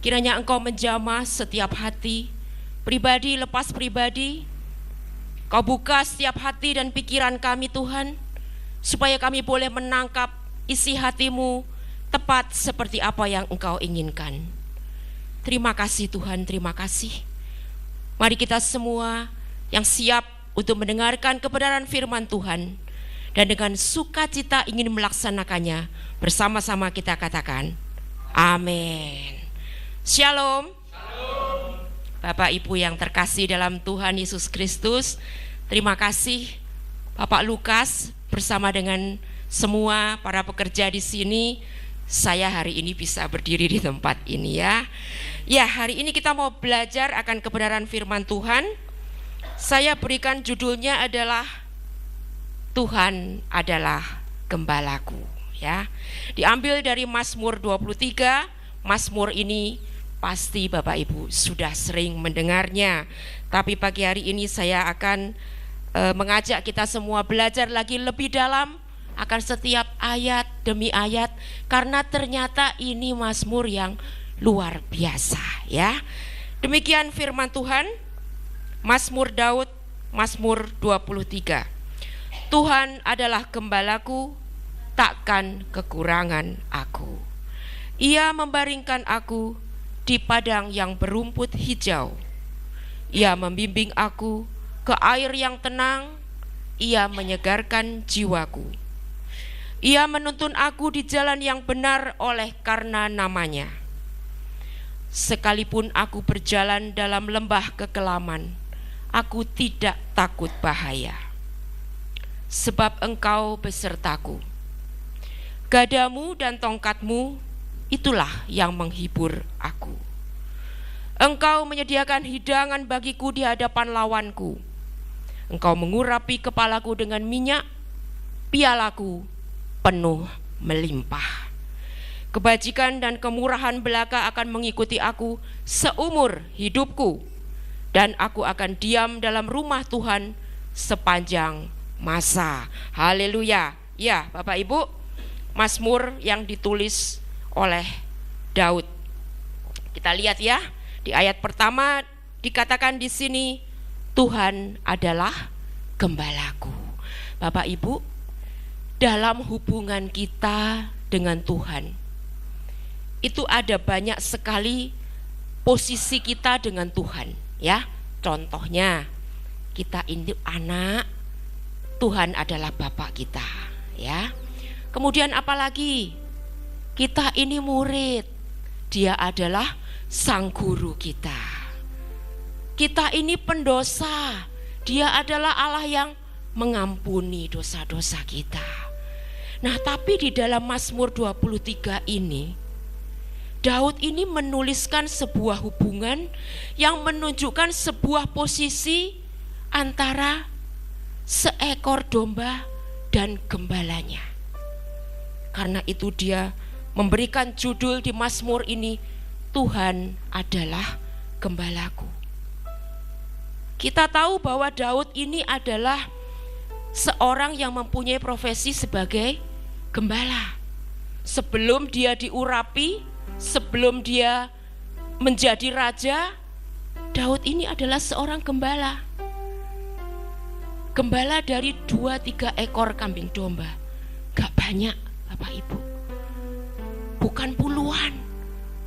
Kiranya Engkau menjamah setiap hati, pribadi lepas pribadi. Kau buka setiap hati dan pikiran kami Tuhan, supaya kami boleh menangkap isi hati-Mu tepat seperti apa yang Engkau inginkan. Terima kasih Tuhan, terima kasih. Mari kita semua yang siap untuk mendengarkan kebenaran firman Tuhan dan dengan sukacita ingin melaksanakannya, bersama-sama kita katakan amin. Shalom. Shalom. Bapak Ibu yang terkasih dalam Tuhan Yesus Kristus, terima kasih Bapak Lukas bersama dengan semua para pekerja di sini. Saya hari ini bisa berdiri di tempat ini ya. Ya, hari ini kita mau belajar akan kebenaran firman Tuhan. Saya berikan judulnya adalah Tuhan adalah Gembalaku ya. Diambil dari Mazmur 23. Mazmur ini pasti Bapak Ibu sudah sering mendengarnya. Tapi pagi hari ini saya akan mengajak kita semua belajar lagi lebih dalam akan setiap ayat demi ayat, karena ternyata ini Mazmur yang luar biasa ya. Demikian firman Tuhan. Mazmur Daud, Mazmur 23. Tuhan adalah gembalaku, takkan kekurangan aku. Ia membaringkan aku di padang yang berumput hijau. Ia membimbing aku ke air yang tenang. Ia menyegarkan jiwaku. Ia menuntun aku di jalan yang benar oleh karena namanya. Sekalipun aku berjalan dalam lembah kekelaman, aku tidak takut bahaya, sebab Engkau besertaku. Gadamu dan tongkatmu, itulah yang menghibur aku. Engkau menyediakan hidangan bagiku di hadapan lawanku. Engkau mengurapi kepalaku dengan minyak, pialaku penuh melimpah. Kebajikan dan kemurahan belaka akan mengikuti aku seumur hidupku, dan aku akan diam dalam rumah Tuhan sepanjang masa. Haleluya. Ya, Bapak Ibu, Mazmur yang ditulis oleh Daud. Kita lihat ya, di ayat pertama dikatakan di sini, Tuhan adalah gembalaku. Bapak Ibu, dalam hubungan kita dengan Tuhan, itu ada banyak sekali posisi kita dengan Tuhan ya. Contohnya, kita ini anak, Tuhan adalah Bapak kita ya. Kemudian apalagi? Kita ini murid, Dia adalah Sang Guru kita. Kita ini pendosa, Dia adalah Allah yang mengampuni dosa-dosa kita. Nah, tapi di dalam Mazmur 23 ini, Daud ini menuliskan sebuah hubungan yang menunjukkan sebuah posisi antara seekor domba dan gembalanya. Karena itu dia memberikan judul di Mazmur ini, Tuhan adalah gembalaku. Kita tahu bahwa Daud ini adalah seorang yang mempunyai profesi sebagai gembala. Sebelum dia diurapi, sebelum dia menjadi raja, Daud ini adalah seorang gembala. Gembala dari 2-3 ekor kambing domba. Gak banyak Bapak Ibu, bukan puluhan,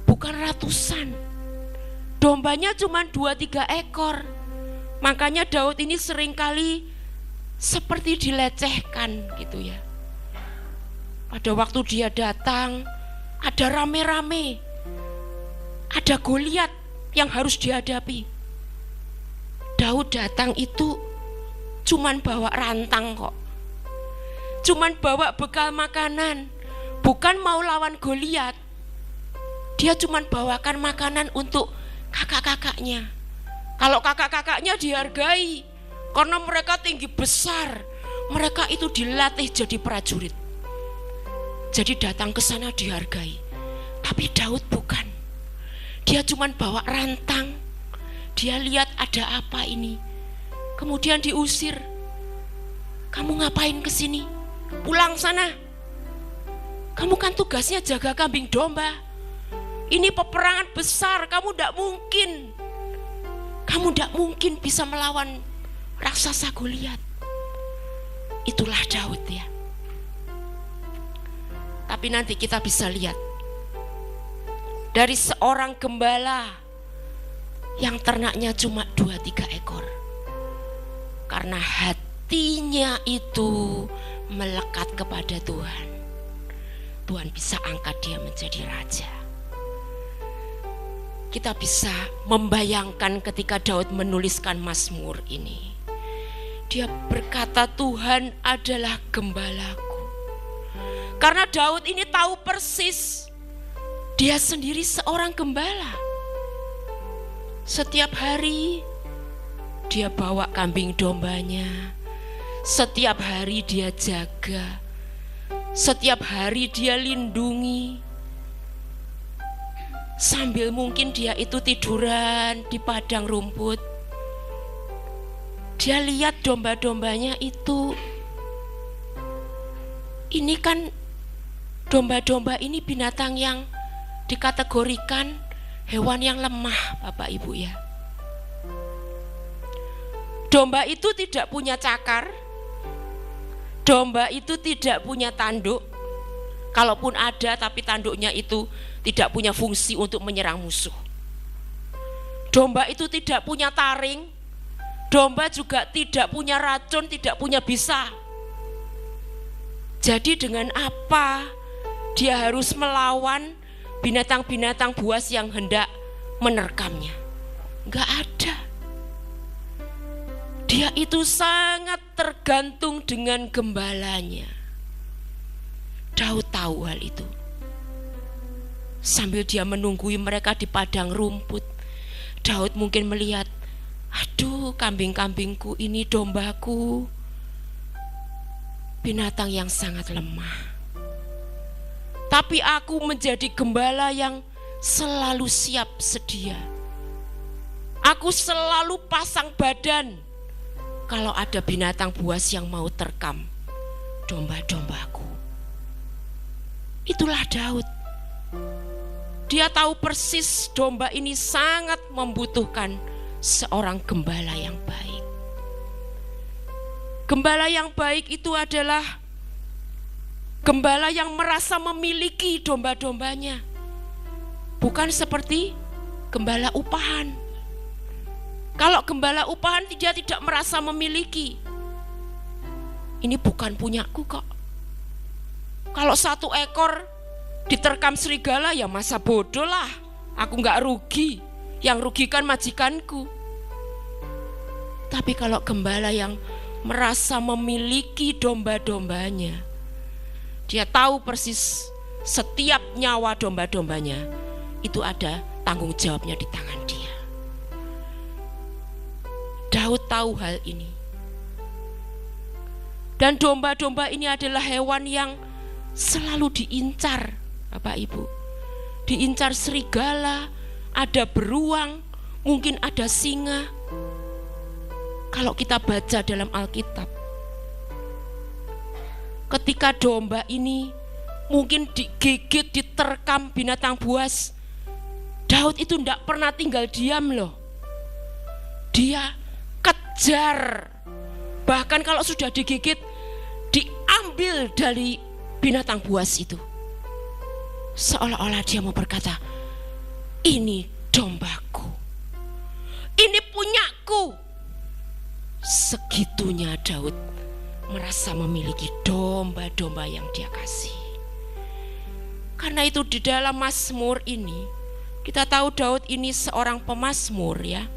bukan ratusan. Dombanya cuma 2-3 ekor. Makanya Daud ini seringkali seperti dilecehkan gitu ya. Pada waktu dia datang, ada rame-rame, ada Goliat yang harus dihadapi. Daud datang itu cuman bawa rantang kok, cuman bawa bekal makanan, bukan mau lawan Goliat. Dia cuman bawakan makanan untuk kakak-kakaknya. Kalau kakak-kakaknya dihargai karena mereka tinggi besar, mereka itu dilatih jadi prajurit. Jadi datang ke sana dihargai. Tapi Daud bukan. Dia cuman bawa rantang. Dia lihat ada apa ini. Kemudian diusir. Kamu ngapain ke sini? Pulang sana. Kamu kan tugasnya jaga kambing domba. Ini peperangan besar, kamu tidak mungkin bisa melawan raksasa Goliat. Itulah Daud ya. Tapi nanti kita bisa lihat dari seorang gembala yang ternaknya cuma 2-3 ekor, karena hatinya itu melekat kepada Tuhan, Tuhan bisa angkat dia menjadi raja. Kita bisa membayangkan ketika Daud menuliskan Mazmur ini. Dia berkata, Tuhan adalah gembalaku. Karena Daud ini tahu persis dia sendiri seorang gembala. Setiap hari dia bawa kambing dombanya. Setiap hari dia jaga. Setiap hari dia lindungi. Sambil mungkin dia itu tiduran di padang rumput, dia lihat domba-dombanya itu. Ini kan domba-domba ini binatang yang dikategorikan hewan yang lemah, Bapak Ibu ya. Domba itu tidak punya cakar, domba itu tidak punya tanduk. Kalaupun ada, tapi tanduknya itu tidak punya fungsi untuk menyerang musuh. Domba itu tidak punya taring, domba juga tidak punya racun, tidak punya bisa. Jadi dengan apa dia harus melawan binatang-binatang buas yang hendak menerkamnya? Enggak ada. Dia itu sangat tergantung dengan gembalanya. Daud tahu hal itu. Sambil dia menunggui mereka di padang rumput, Daud mungkin melihat, aduh, kambing-kambingku ini, dombaku, binatang yang sangat lemah. Tapi aku menjadi gembala yang selalu siap sedia. Aku selalu pasang badan kalau ada binatang buas yang mau terkam domba-dombaku. Itulah Daud. Dia tahu persis domba ini sangat membutuhkan seorang gembala yang baik. Gembala yang baik itu adalah gembala yang merasa memiliki domba-dombanya. Bukan seperti gembala upahan. Kalau gembala upahan dia tidak merasa memiliki. Ini bukan punyaku kok. Kalau 1 ekor diterkam serigala ya masa bodoh lah. Aku gak rugi. Yang rugikan majikanku. Tapi kalau gembala yang merasa memiliki domba-dombanya, dia tahu persis setiap nyawa domba-dombanya itu ada tanggung jawabnya di tangan dia. Daud tahu hal ini. Dan domba-domba ini adalah hewan yang selalu diincar, Bapak Ibu. Diincar serigala, ada beruang, mungkin ada singa. Kalau kita baca dalam Alkitab, ketika domba ini mungkin digigit, diterkam binatang buas, Daud itu tidak pernah tinggal diam loh. Dia kejar. Bahkan kalau sudah digigit, diambil dari binatang buas itu. Seolah-olah dia mau berkata, ini dombaku, ini punyaku. Segitunya Daud merasa memiliki domba-domba yang dia kasih. Karena itu di dalam Mazmur ini, kita tahu Daud ini seorang pemazmur ya.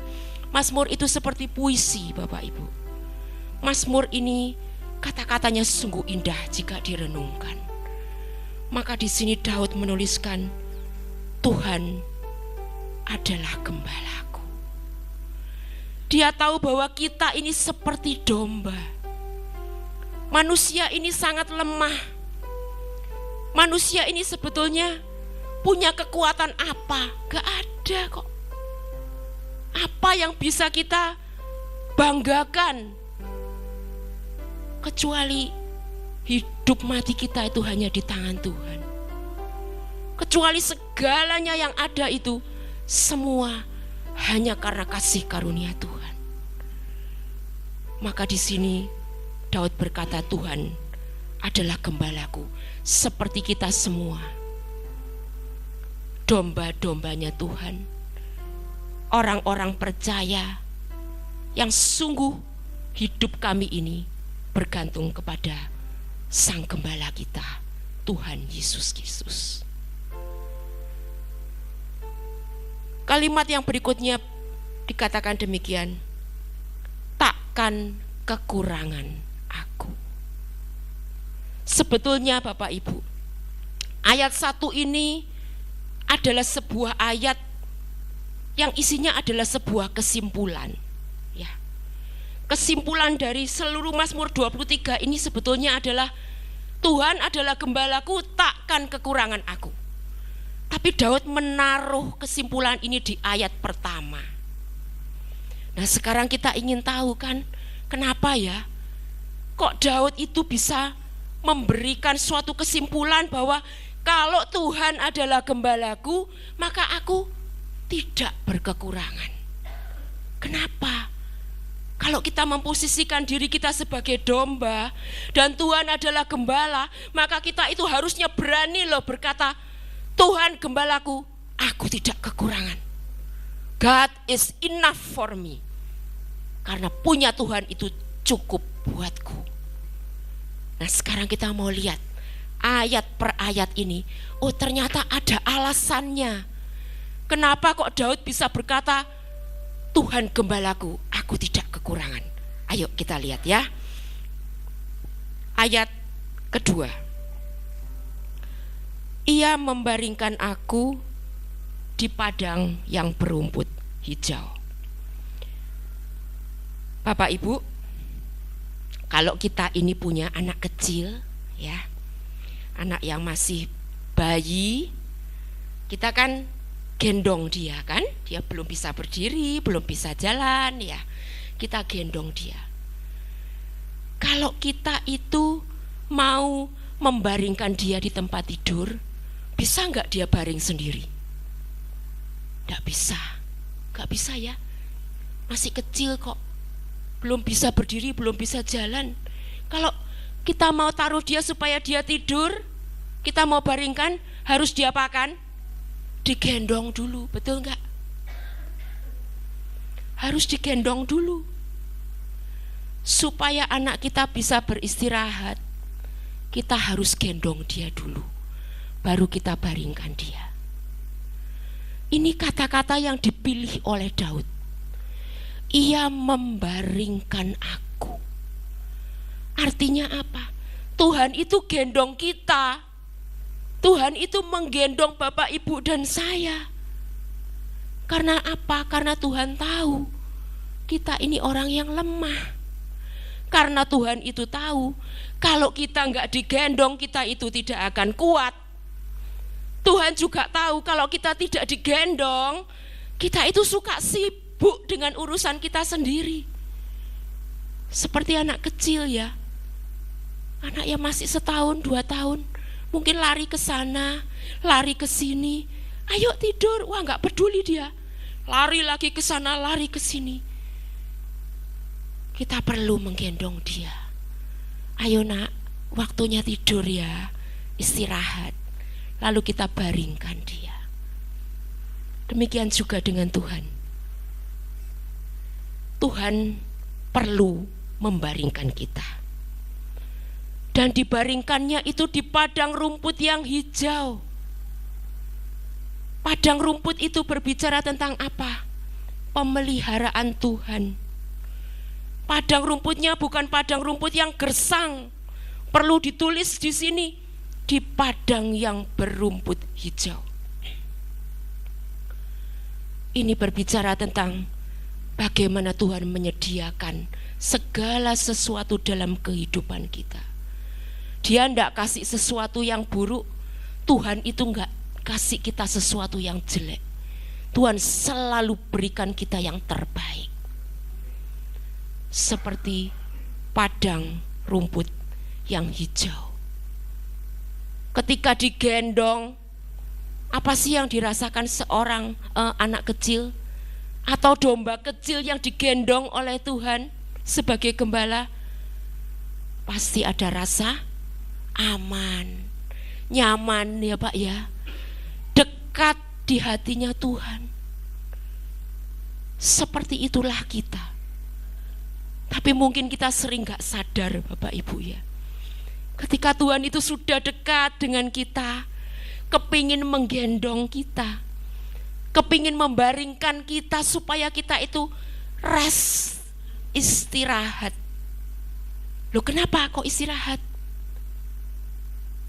Mazmur itu seperti puisi, Bapak Ibu. Mazmur ini kata-katanya sungguh indah jika direnungkan. Maka di sini Daud menuliskan, Tuhan adalah gembalaku. Dia tahu bahwa kita ini seperti domba. Manusia ini sangat lemah. Manusia ini sebetulnya punya kekuatan apa? Gak ada kok. Apa yang bisa kita banggakan? Kecuali hidup mati kita itu hanya di tangan Tuhan. Kecuali segalanya yang ada itu semua hanya karena kasih karunia Tuhan. Maka di sini Daud berkata, Tuhan adalah gembalaku, seperti kita semua, domba-dombanya Tuhan, orang-orang percaya yang sungguh hidup kami ini bergantung kepada Sang Gembala kita, Tuhan Yesus Kristus. Kalimat yang berikutnya dikatakan demikian, takkan kekurangan aku. Sebetulnya Bapak Ibu, ayat 1 ini adalah sebuah ayat yang isinya adalah sebuah kesimpulan. Ya. Kesimpulan dari seluruh Mazmur 23 ini sebetulnya adalah Tuhan adalah gembalaku, takkan kekurangan aku. Tapi Daud menaruh kesimpulan ini di ayat pertama. Nah, sekarang kita ingin tahu kan, kenapa ya kok Daud itu bisa memberikan suatu kesimpulan bahwa kalau Tuhan adalah gembalaku, maka aku tidak berkekurangan. Kenapa? Kalau kita memposisikan diri kita sebagai domba dan Tuhan adalah gembala, maka kita itu harusnya berani loh berkata, Tuhan gembalaku, aku tidak kekurangan. God is enough for me. Karena punya Tuhan itu cukup buatku. Nah, sekarang kita mau lihat ayat per ayat ini. Oh, ternyata ada alasannya. Kenapa kok Daud bisa berkata, Tuhan gembalaku, aku tidak kekurangan. Ayo kita lihat ya. Ayat kedua. Ia membaringkan aku di padang yang berumput hijau. Bapak Ibu, kalau kita ini punya anak kecil ya, anak yang masih bayi, kita kan gendong dia kan, dia belum bisa berdiri, belum bisa jalan ya, kita gendong dia. Kalau kita itu mau membaringkan dia di tempat tidur, bisa nggak dia baring sendiri? Nggak bisa ya, masih kecil kok, belum bisa berdiri, belum bisa jalan. Kalau kita mau taruh dia supaya dia tidur, kita mau baringkan, harus diapakan? Digendong dulu, betul nggak? Harus digendong dulu supaya anak kita bisa beristirahat. Kita harus gendong dia dulu, baru kita baringkan dia. Ini kata-kata yang dipilih oleh Daud. Ia membaringkan aku. Artinya apa? Tuhan itu gendong kita. Tuhan itu menggendong Bapak, Ibu, dan saya. Karena apa? Karena Tuhan tahu kita ini orang yang lemah. Karena Tuhan itu tahu kalau kita nggak digendong, kita itu tidak akan kuat. Tuhan juga tahu kalau kita tidak digendong, kita itu suka sibuk dengan urusan kita sendiri. Seperti anak kecil ya, anak yang masih 1 tahun, 2 tahun, mungkin lari ke sana, lari ke sini, ayo tidur, wah nggak peduli dia, lari lagi ke sana, lari ke sini. Kita perlu menggendong dia. Ayo nak, waktunya tidur ya, istirahat. Lalu kita baringkan dia. Demikian juga dengan Tuhan. Tuhan perlu membaringkan kita. Dan dibaringkannya itu di padang rumput yang hijau. Padang rumput itu berbicara tentang apa? Pemeliharaan Tuhan. Padang rumputnya bukan padang rumput yang gersang. Perlu ditulis di sini, di padang yang berumput hijau. Ini berbicara tentang bagaimana Tuhan menyediakan segala sesuatu dalam kehidupan kita. Dia tidak kasih sesuatu yang buruk. Tuhan itu enggak kasih kita sesuatu yang jelek. Tuhan selalu berikan kita yang terbaik. Seperti padang rumput yang hijau. Ketika digendong, Apa sih yang dirasakan seorang anak kecil atau domba kecil yang digendong oleh Tuhan sebagai gembala? Pasti ada rasa aman, nyaman ya Pak ya, dekat di hatinya Tuhan. Seperti itulah kita. Tapi mungkin kita sering gak sadar Bapak Ibu ya, ketika Tuhan itu sudah dekat dengan kita, kepingin menggendong kita, kepingin membaringkan kita supaya kita itu rest, istirahat. Loh kenapa kok istirahat?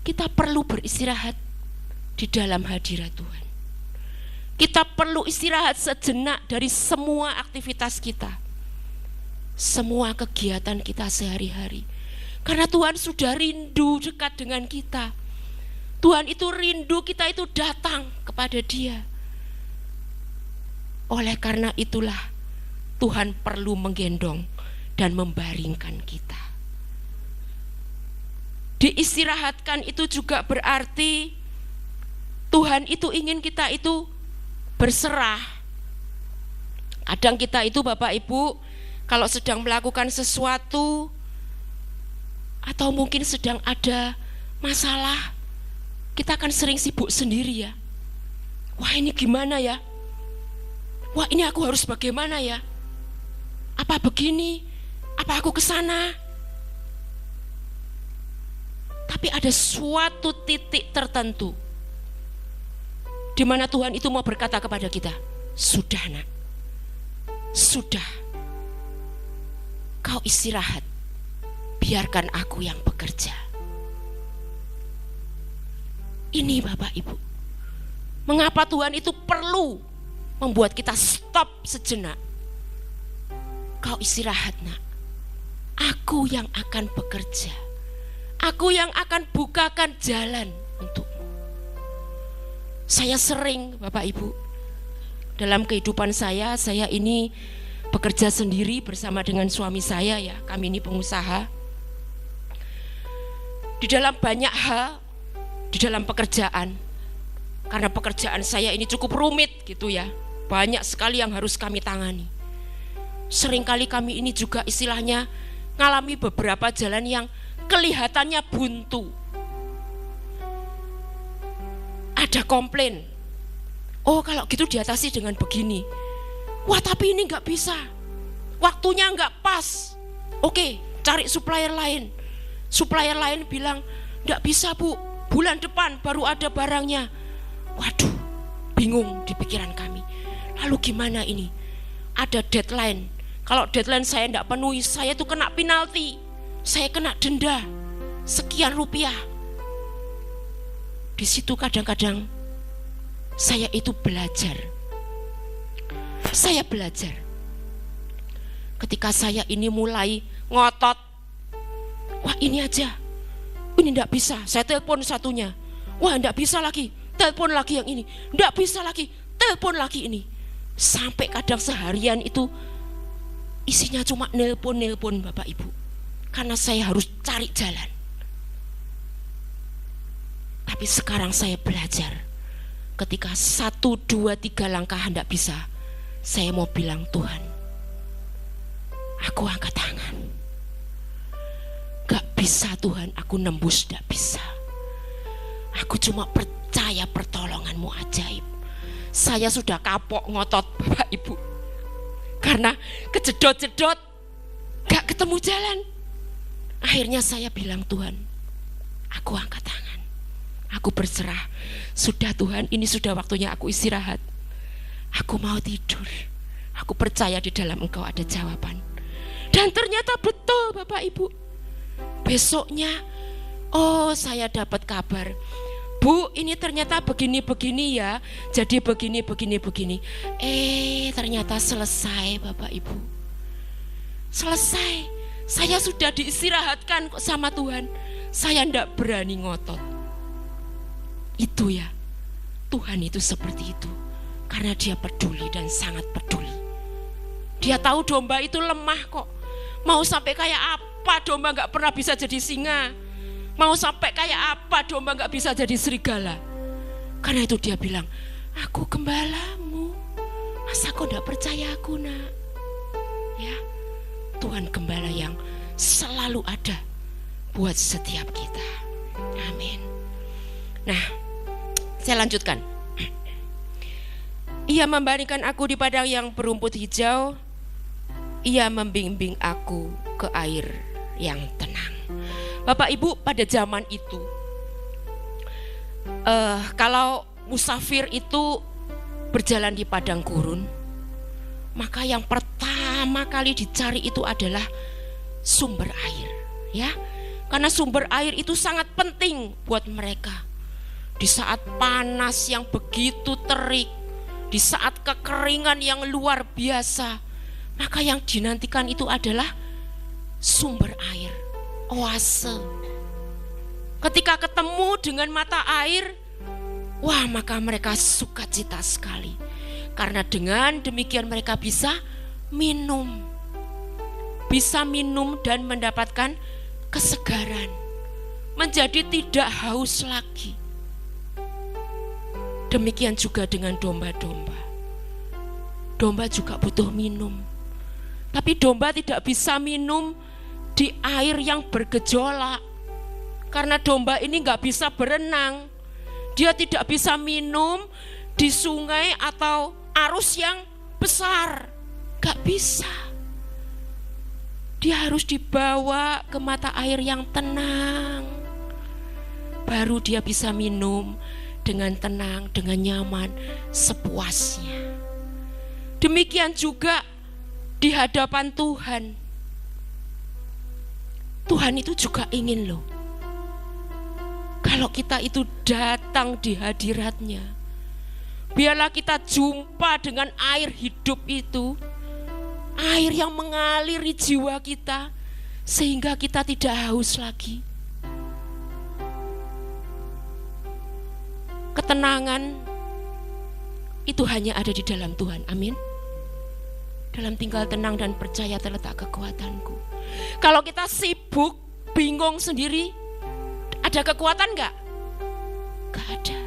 Kita perlu beristirahat di dalam hadirat Tuhan. Kita perlu istirahat sejenak dari semua aktivitas kita, semua kegiatan kita sehari-hari. Karena Tuhan sudah rindu dekat dengan kita. Tuhan itu rindu kita itu datang kepada Dia. Oleh karena itulah Tuhan perlu menggendong dan membaringkan kita. Diistirahatkan itu juga berarti Tuhan itu ingin kita itu berserah. Kadang kita itu Bapak Ibu kalau sedang melakukan sesuatu atau mungkin sedang ada masalah, kita akan sering sibuk sendiri ya. Wah ini gimana ya? Wah ini aku harus bagaimana ya? Apa begini? Apa aku ke sana? Tapi ada suatu titik tertentu di mana Tuhan itu mau berkata kepada kita, sudah nak, sudah, kau istirahat, biarkan aku yang bekerja. Ini Bapak Ibu, mengapa Tuhan itu perlu membuat kita stop sejenak. Kau istirahat nak, aku yang akan bekerja, aku yang akan bukakan jalan untukmu. Saya sering Bapak Ibu, dalam kehidupan saya ini bekerja sendiri bersama dengan suami saya ya, kami ini pengusaha. Di dalam banyak hal, di dalam pekerjaan, karena pekerjaan saya ini cukup rumit gitu ya, banyak sekali yang harus kami tangani. Seringkali kami ini juga istilahnya ngalami beberapa jalan yang kelihatannya buntu. Ada komplain, oh kalau gitu diatasi dengan begini. Wah tapi ini gak bisa, waktunya gak pas. Oke, cari supplier lain. Supplier lain bilang, gak bisa bu, bulan depan baru ada barangnya. Waduh, bingung di pikiran kami. Lalu gimana ini? Ada deadline. Kalau deadline saya gak penuhi, saya tuh kena penalti, saya kena denda sekian rupiah. Di situ kadang-kadang saya itu belajar. Saya belajar. Ketika saya ini mulai ngotot, wah ini aja, ini enggak bisa, saya telepon satunya. Wah enggak bisa lagi, telepon lagi yang ini. Enggak bisa lagi, telepon lagi ini. Sampai kadang seharian itu isinya cuma nelpon Bapak Ibu. Karena saya harus cari jalan. Tapi sekarang saya belajar, ketika 1, 2, 3 langkah enggak bisa, saya mau bilang Tuhan, aku angkat tangan. Gak bisa Tuhan, aku nembus gak bisa. Aku cuma percaya pertolongan-Mu ajaib. Saya sudah kapok ngotot Bapak Ibu, karena kejedot-jedot gak ketemu jalan. Akhirnya saya bilang Tuhan, aku angkat tangan. Aku berserah. Sudah Tuhan, ini sudah waktunya aku istirahat. Aku mau tidur. Aku percaya di dalam Engkau ada jawaban. Dan ternyata betul Bapak Ibu. Besoknya, oh saya dapat kabar, Bu ini ternyata begini-begini ya, jadi begini. Ternyata selesai Bapak Ibu. Selesai. Saya sudah diistirahatkan kok sama Tuhan. Saya tidak berani ngotot. Itu ya, Tuhan itu seperti itu. Karena Dia peduli dan sangat peduli. Dia tahu domba itu lemah kok. Mau sampai kayak apa domba gak pernah bisa jadi singa. Mau sampai kayak apa domba gak bisa jadi serigala. Karena itu dia bilang, aku gembalamu, masa kau tidak percaya aku nak? Ya, Tuhan gembala yang selalu ada buat setiap kita. Amin. Nah, saya lanjutkan. Ia membandingkan aku di padang yang berumput hijau, ia membimbing aku ke air yang tenang. Bapak Ibu, pada zaman itu kalau musafir itu berjalan di padang gurun, maka yang pertama kali dicari itu adalah sumber air, ya. Karena sumber air itu sangat penting buat mereka. Di saat panas yang begitu terik, di saat kekeringan yang luar biasa, maka yang dinantikan itu adalah sumber air, oase. Ketika ketemu dengan mata air, wah, maka mereka sukacita sekali. Karena dengan demikian mereka bisa minum dan mendapatkan kesegaran, menjadi tidak haus lagi. Demikian juga dengan domba-domba. Domba juga butuh minum, tapi domba tidak bisa minum di air yang bergejolak. Karena domba ini gak bisa berenang, dia tidak bisa minum di sungai atau arus yang besar, gak bisa. Dia harus dibawa ke mata air yang tenang, baru dia bisa minum dengan tenang, dengan nyaman, sepuasnya. Demikian juga di hadapan Tuhan. Tuhan itu juga ingin loh, kalau kita itu datang di hadiratnya, biarlah kita jumpa dengan air hidup itu, air yang mengaliri jiwa kita, sehingga kita tidak haus lagi. Ketenangan itu hanya ada di dalam Tuhan, amin. Dalam tinggal tenang dan percaya terletak kekuatanku. Kalau kita sibuk, bingung sendiri, ada kekuatan gak? Gak ada.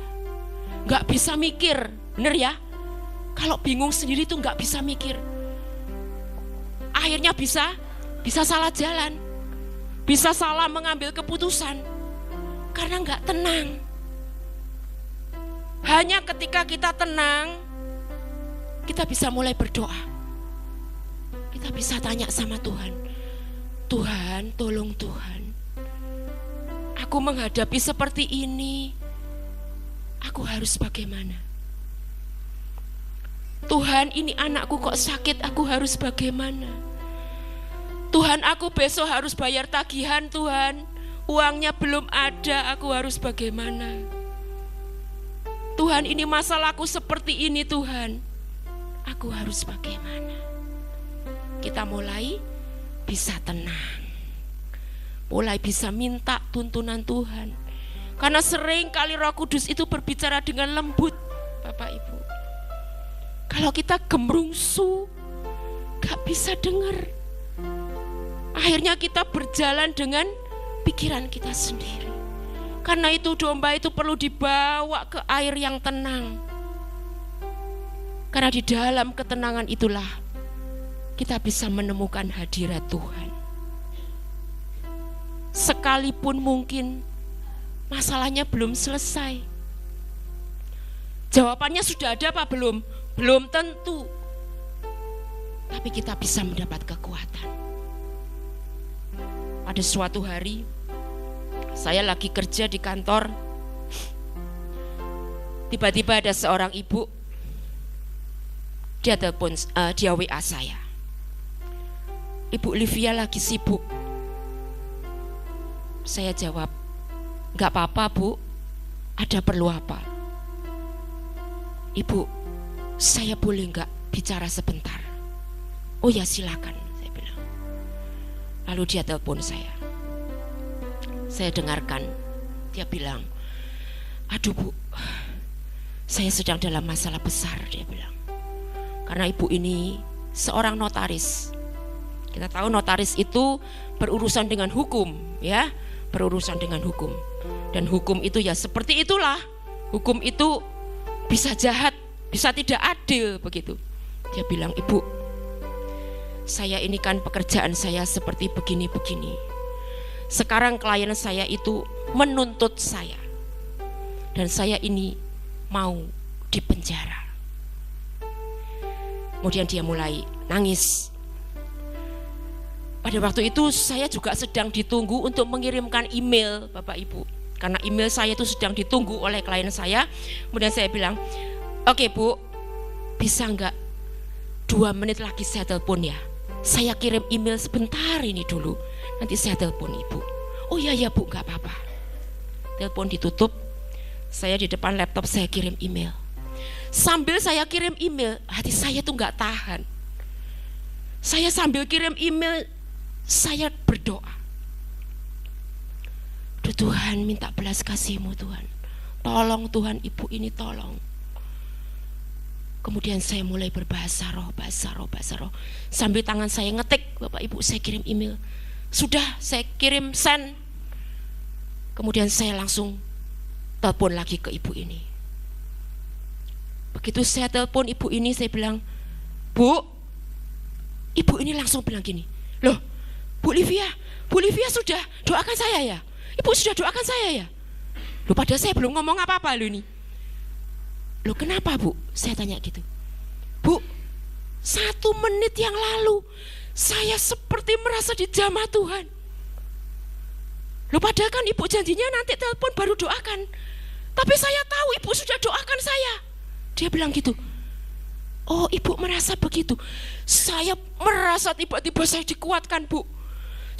Gak bisa mikir, bener ya? Kalau bingung sendiri tuh gak bisa mikir. Akhirnya bisa salah jalan, bisa salah mengambil keputusan, karena gak tenang. Hanya ketika kita tenang, kita bisa mulai berdoa. Kita bisa tanya sama Tuhan, Tuhan, tolong Tuhan, aku menghadapi seperti ini, aku harus bagaimana? Tuhan, ini anakku kok sakit, aku harus bagaimana? Tuhan, aku besok harus bayar tagihan Tuhan, uangnya belum ada, aku harus bagaimana? Tuhan, ini masalahku seperti ini Tuhan, aku harus bagaimana? Kita mulai bisa tenang, mulai bisa minta tuntunan Tuhan. Karena sering kali Roh Kudus itu berbicara dengan lembut, Bapak Ibu. Kalau kita gemrungsu, gak bisa dengar, akhirnya kita berjalan dengan pikiran kita sendiri. Karena itu domba itu perlu dibawa ke air yang tenang. Karena di dalam ketenangan itulah kita bisa menemukan hadirat Tuhan. Sekalipun mungkin masalahnya belum selesai, jawabannya sudah ada apa belum? Belum tentu. Tapi kita bisa mendapat kekuatan. Pada suatu hari saya lagi kerja di kantor, tiba-tiba ada seorang ibu, dia telepon, dia WA saya, Ibu Livia lagi sibuk. Saya jawab, gak apa-apa Bu, ada perlu apa? Ibu, saya boleh gak bicara sebentar? Oh ya silakan, saya bilang. Lalu dia telepon saya dengarkan, dia bilang, aduh Bu, saya sedang dalam masalah besar, dia bilang. Karena ibu ini seorang notaris. Kita tahu notaris itu berurusan dengan hukum, ya, berurusan dengan hukum. Dan hukum itu ya seperti itulah, Hukum itu bisa jahat, bisa tidak adil begitu. Dia bilang, ibu, saya ini kan pekerjaan saya seperti begini-begini. Sekarang klien saya itu menuntut saya, dan saya ini mau dipenjara. Kemudian dia mulai nangis. Pada waktu itu saya juga sedang ditunggu untuk mengirimkan email, Bapak Ibu. Karena email saya itu sedang ditunggu oleh klien saya. Kemudian saya bilang, oke Bu, bisa enggak 2 menit lagi saya telepon ya. Saya kirim email sebentar ini dulu, nanti saya telepon ibu. Oh iya ya Bu, enggak apa-apa. Telepon ditutup, saya di depan laptop saya kirim email. Sambil saya kirim email, hati saya tuh enggak tahan. Saya sambil kirim email, saya berdoa. Duh Tuhan, minta belas kasih-Mu Tuhan. Tolong Tuhan, ibu ini tolong. Kemudian saya mulai berbahasa roh, bahasa roh. Sambil tangan saya ngetik, Bapak Ibu, saya kirim email. Sudah, saya kirim send. Kemudian saya langsung telepon lagi ke ibu ini. Begitu saya telepon ibu ini, saya bilang, Bu, ibu ini langsung bilang gini, loh, Bu Livia sudah doakan saya ya? Ibu sudah doakan saya ya? Loh, padahal saya belum ngomong apa-apa loh ini. Loh, kenapa Bu? Saya tanya gitu. Bu, 1 menit yang lalu saya seperti merasa dijamah Tuhan. Loh, padahal kan ibu janjinya nanti telepon baru doakan. Tapi saya tahu ibu sudah doakan saya. Dia bilang gitu. Oh, ibu merasa begitu. Saya merasa tiba-tiba saya dikuatkan, Bu.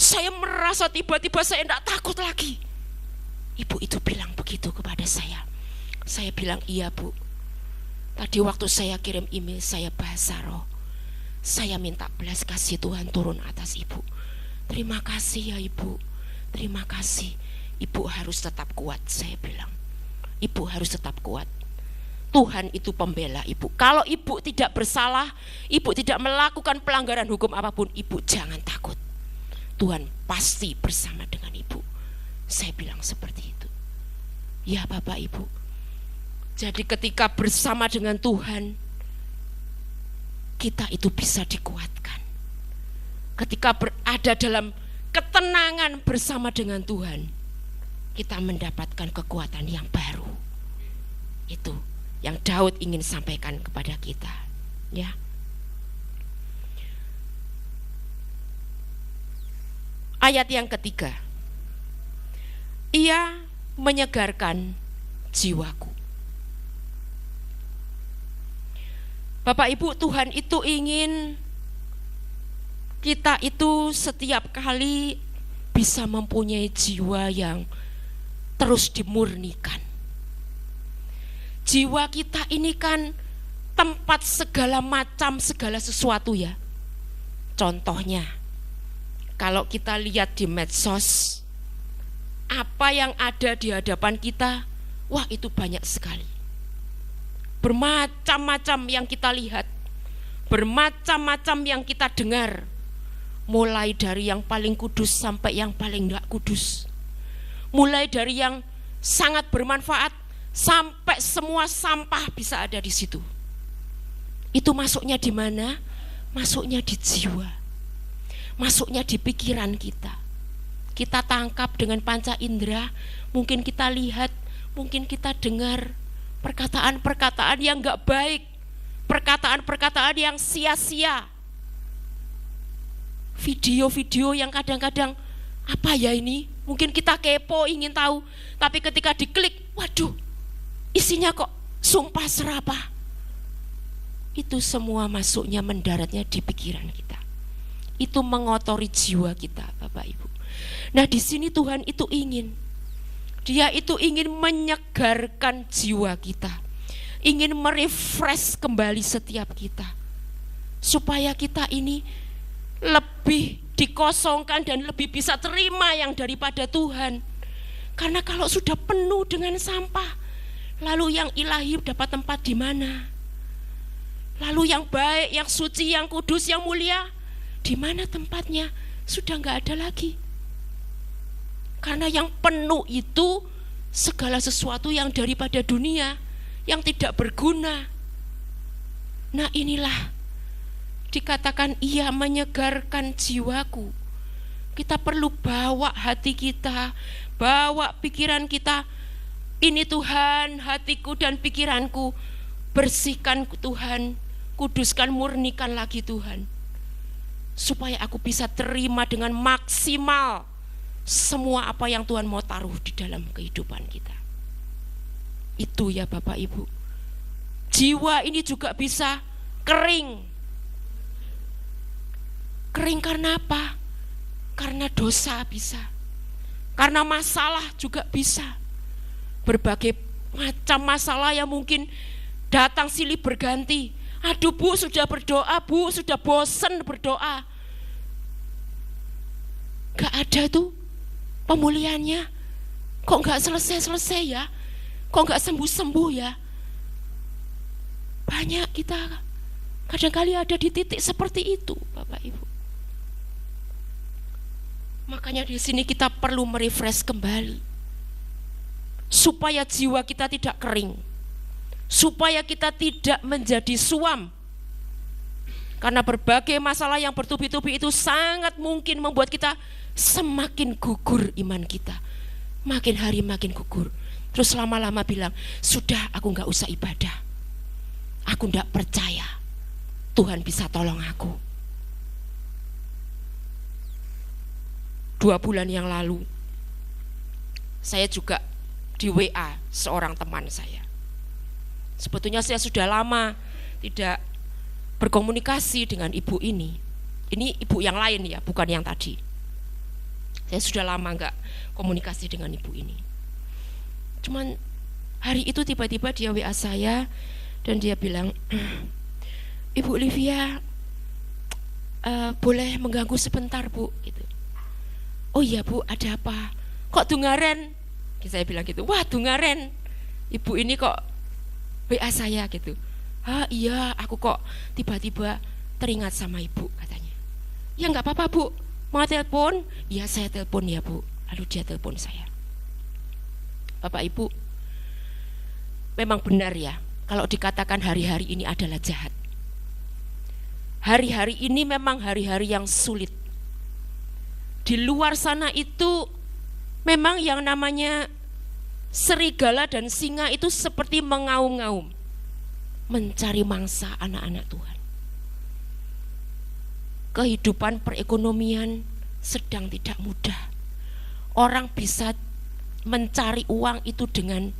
Saya merasa tiba-tiba saya tidak takut lagi. Ibu itu bilang begitu kepada saya. Saya bilang, iya Bu. Tadi waktu saya kirim email, saya bahasa roh. Saya minta belas kasih Tuhan turun atas ibu. Terima kasih ya ibu. Terima kasih. Ibu harus tetap kuat, saya bilang. Ibu harus tetap kuat. Tuhan itu pembela ibu. Kalau ibu tidak bersalah, ibu tidak melakukan pelanggaran hukum apapun, ibu jangan takut. Tuhan pasti bersama dengan ibu. Saya bilang seperti itu. Ya Bapak Ibu. Jadi ketika bersama dengan Tuhan, kita itu bisa dikuatkan. Ketika berada dalam ketenangan bersama dengan Tuhan, kita mendapatkan kekuatan yang baru. Itu yang Daud ingin sampaikan kepada kita, ya. Ayat yang ketiga, ia menyegarkan jiwaku. Bapak Ibu, Tuhan itu ingin kita itu setiap kali bisa mempunyai jiwa yang terus dimurnikan. Jiwa kita ini kan tempat segala macam, segala sesuatu ya. Contohnya, kalau kita lihat di medsos, apa yang ada di hadapan kita, wah itu banyak sekali. Bermacam-macam yang kita lihat, bermacam-macam yang kita dengar, mulai dari yang paling kudus sampai yang paling tidak kudus, mulai dari yang sangat bermanfaat sampai semua sampah bisa ada di situ. Itu masuknya di mana? Masuknya di jiwa, masuknya di pikiran kita. Kita tangkap dengan panca indera, mungkin kita lihat, mungkin kita dengar perkataan-perkataan yang enggak baik, perkataan-perkataan yang sia-sia, video-video yang kadang-kadang apa ya ini, mungkin kita kepo ingin tahu, tapi ketika diklik, waduh, isinya kok sumpah serapah. Itu semua masuknya mendaratnya di pikiran kita. Itu mengotori jiwa kita, Bapak Ibu. Nah, di sini Tuhan itu ingin, Dia itu ingin menyegarkan jiwa kita, ingin merefresh kembali setiap kita, supaya kita ini lebih dikosongkan dan lebih bisa terima yang daripada Tuhan. Karena kalau sudah penuh dengan sampah, lalu yang ilahi dapat tempat di mana? Lalu yang baik, yang suci, yang kudus, yang mulia, di mana tempatnya? Sudah enggak ada lagi. Karena yang penuh itu segala sesuatu yang daripada dunia, yang tidak berguna. Nah inilah dikatakan ia menyegarkan jiwaku. Kita perlu bawa hati kita, bawa pikiran kita. Ini Tuhan, hatiku dan pikiranku, bersihkan Tuhan, kuduskan, murnikan lagi Tuhan, supaya aku bisa terima dengan maksimal semua apa yang Tuhan mau taruh di dalam kehidupan kita. Itu ya Bapak Ibu. Jiwa ini juga bisa kering. Kering karena apa? Karena dosa bisa. Karena masalah juga bisa. Berbagai macam masalah yang mungkin datang silih berganti. Aduh Bu, sudah berdoa Bu, sudah bosen berdoa. Gak ada tuh pemulihannya. Kok gak selesai-selesai ya? Kok gak sembuh-sembuh ya? Banyak kita kadang-kali ada di titik seperti itu Bapak Ibu. Makanya di sini kita perlu merefresh kembali, supaya jiwa kita tidak kering, supaya kita tidak menjadi suam. Karena berbagai masalah yang bertubi-tubi itu sangat mungkin membuat kita semakin gugur iman kita, makin hari makin gugur. Terus lama-lama bilang, sudah aku gak usah ibadah, aku gak percaya Tuhan bisa tolong aku. 2 bulan yang lalu saya juga di WA seorang teman saya. Sebetulnya saya sudah lama tidak berkomunikasi dengan ibu ini. Ini ibu yang lain ya, bukan yang tadi. Saya sudah lama gak komunikasi dengan ibu ini. Cuman hari itu tiba-tiba dia WA saya dan dia bilang, Ibu Livia, boleh mengganggu sebentar Bu? Gitu. Oh iya Bu, ada apa? Kok dungaren? Saya bilang gitu, wah dungaren, ibu ini kok WA saya gitu. Ah iya, aku kok tiba-tiba teringat sama ibu katanya. Ya gak apa-apa Bu, mau telepon? Iya saya telepon ya Bu. Lalu dia telepon saya. Bapak Ibu, memang benar ya, kalau dikatakan hari-hari ini adalah jahat. Hari-hari ini memang hari-hari yang sulit. Di luar sana itu memang yang namanya serigala dan singa itu seperti mengaum-ngaum, mencari mangsa anak-anak Tuhan. Kehidupan perekonomian sedang tidak mudah. Orang bisa mencari uang itu dengan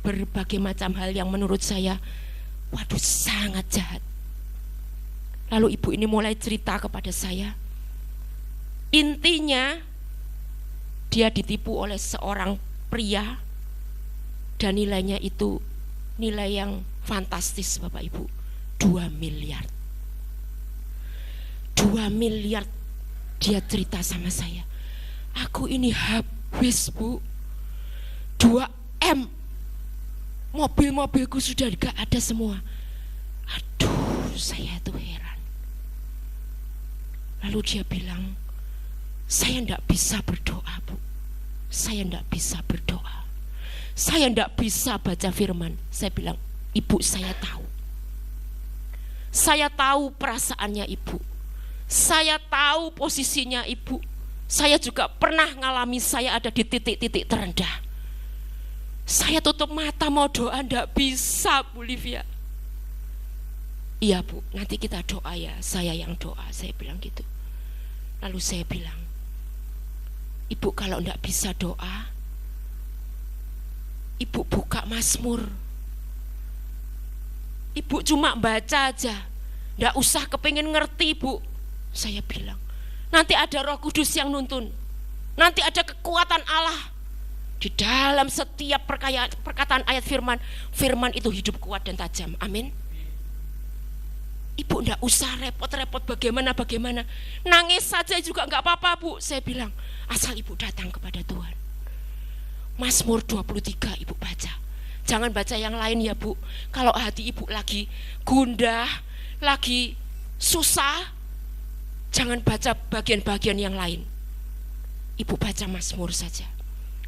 berbagai macam hal yang menurut saya, waduh sangat jahat. Lalu ibu ini mulai cerita kepada saya. Intinya dia ditipu oleh seorang pria dan nilainya itu nilai yang fantastis Bapak Ibu, 2 miliar. 2 miliar dia cerita sama saya. Aku ini habis Bu, 2M, mobil-mobilku sudah gak ada semua. Aduh saya tuh heran. Lalu dia bilang, saya enggak bisa berdoa Bu, saya enggak bisa berdoa, saya enggak bisa baca firman. Saya bilang, Ibu saya tahu perasaannya Ibu, saya tahu posisinya Ibu, saya juga pernah ngalami saya ada di titik-titik terendah. Saya tutup mata mau doa enggak bisa Bu Livia. Iya Bu, nanti kita doa ya, saya yang doa, saya bilang gitu. Lalu saya bilang, Ibu kalau enggak bisa doa, Ibu buka Mazmur. Ibu cuma baca aja, enggak usah kepengin ngerti Bu. Saya bilang, nanti ada Roh Kudus yang nuntun, nanti ada kekuatan Allah di dalam setiap perkataan ayat firman. Firman itu hidup, kuat dan tajam. Amin. Ibu enggak usah repot-repot bagaimana, nangis saja juga enggak apa-apa Bu. Saya bilang, asal Ibu datang kepada Tuhan. Mazmur 23 Ibu baca, jangan baca yang lain ya Bu. Kalau hati Ibu lagi gundah, lagi susah, jangan baca bagian-bagian yang lain. Ibu baca Mazmur saja.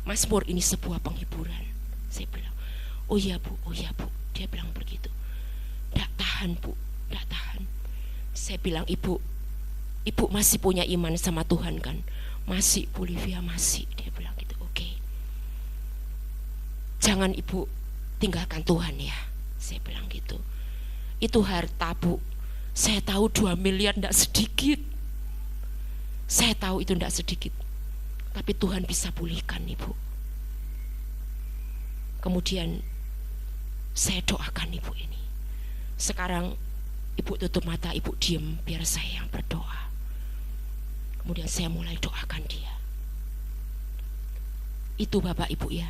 Mazmur ini sebuah penghiburan. Saya bilang, oh iya bu. Dia bilang begitu. Nggak tahan bu, nggak tahan. Saya bilang, ibu masih punya iman sama Tuhan kan? Masih Bu Livia, masih. Dia bilang gitu. Oke. Jangan ibu tinggalkan Tuhan ya. Saya bilang gitu. Itu harta bu, saya tahu 2 miliar nggak sedikit. Saya tahu itu nggak sedikit. Tapi Tuhan bisa pulihkan ibu. Kemudian saya doakan ibu ini. Sekarang ibu tutup mata, ibu diem biar saya yang berdoa. Kemudian saya mulai doakan dia. Itu Bapak Ibu ya.